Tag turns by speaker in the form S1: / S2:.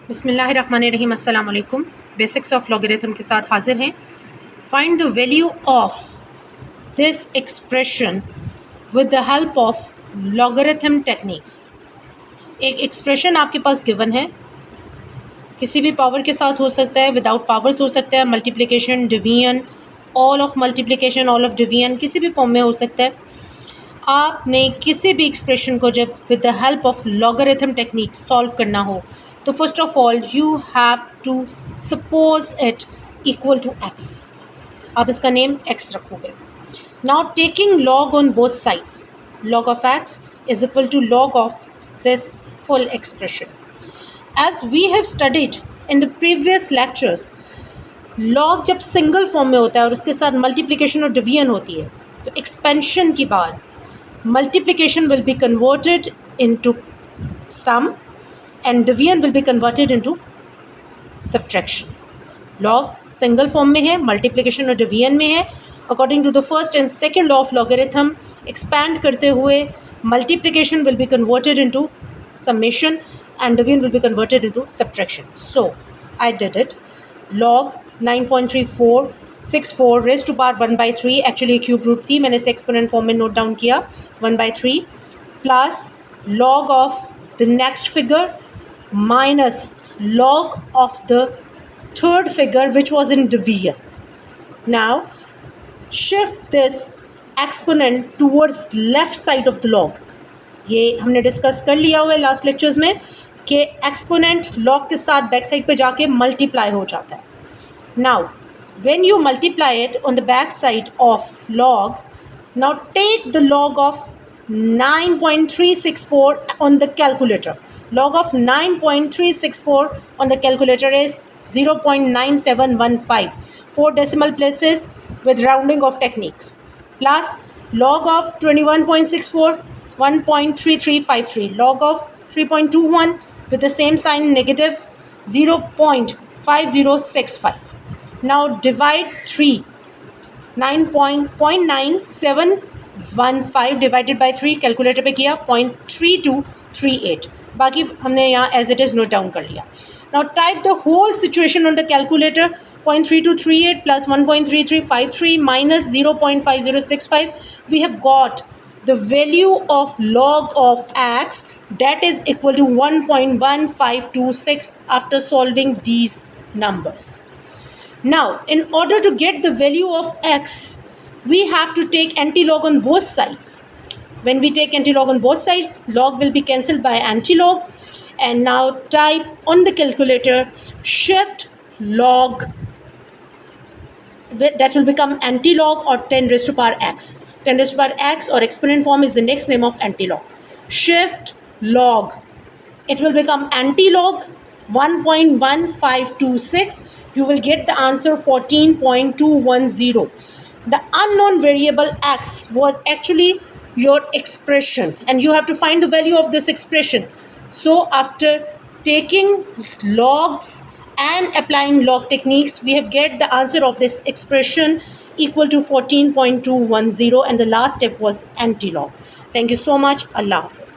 S1: बिस्मिल्लाहिर्रहमानिर्रहीम अस्सलाम वालेकुम। बेसिक्स ऑफ लॉगरिथम के साथ हाजिर हैं। Find the value of this expression with the help of logarithm techniques. एक एक्सप्रेशन आपके पास गिवन है, किसी भी पावर के साथ हो सकता है, विदाउट पावर्स हो सकता है, multiplication, division, all of multiplication, all of division, किसी भी फॉर्म में हो सकता है। आपने किसी भी एक्सप्रेशन को जब with the help of logarithm technique solve करना हो तो first of all you have to suppose it equal to x. आप इसका नेम एक्स रखोगे। Now taking log on both sides, log of x is equal to log of this full expression. As we have studied in the previous lectures, log जब single form में होता है और उसके साथ मल्टीप्लिकेशन और division होती है तो एक्सपेंशन की बार multiplication will be converted into sum and division will be converted into subtraction. log single form में है, multiplication और division में है. According to the first and second law of logarithm, expand करते हुए multiplication will be converted into summation and division will be converted into subtraction. So I did it. log 9.3464 raised to power 1 by 3, actually cube root थी, मैंने इसे exponent form में note down किया, 1 by 3 plus log of the next figure minus log of the third figure which was in division. Now shift this exponent towards left side of the log. ये हमने discuss कर लिया हुआ है last lectures में कि exponent log के साथ बैक साइड पे जाके मल्टीप्लाई हो जाता है. Now when you multiply it on the back side of log, now take the log of 9.364 on the calculator. Log of 9.364 on the calculator is 0.9715, 4 decimal places with rounding of technique, plus log of 21.64, 1.3353, log of 3.21 with the same sign negative, 0.5065. Now divide 3, 9.9715 divided by 3 calculator पे किया 0.3238, बाकी हमने यहाँ as it is note down कर लिया. Now type the whole situation on the calculator. 0.3238 plus 1.3353 minus 0.5065. We have got the value of log of x, that is equal to 1.1526 after solving these numbers. Now, in order to get the value of x, we have to take antilog on both sides. When we take antilog on both sides, log will be cancelled by antilog. And now type on the calculator shift log, that will become antilog or 10 raised to power x. 10 raised to power x or exponent form is the next name of antilog. Shift log, it will become antilog 1.1526. You will get the answer 14.210. The unknown variable x was actually your expression and you have to find the value of this expression. So after taking logs and applying log techniques, we have get the answer of this expression equal to 14.210 and the last step was antilog. Thank you so much. Allah Hafiz.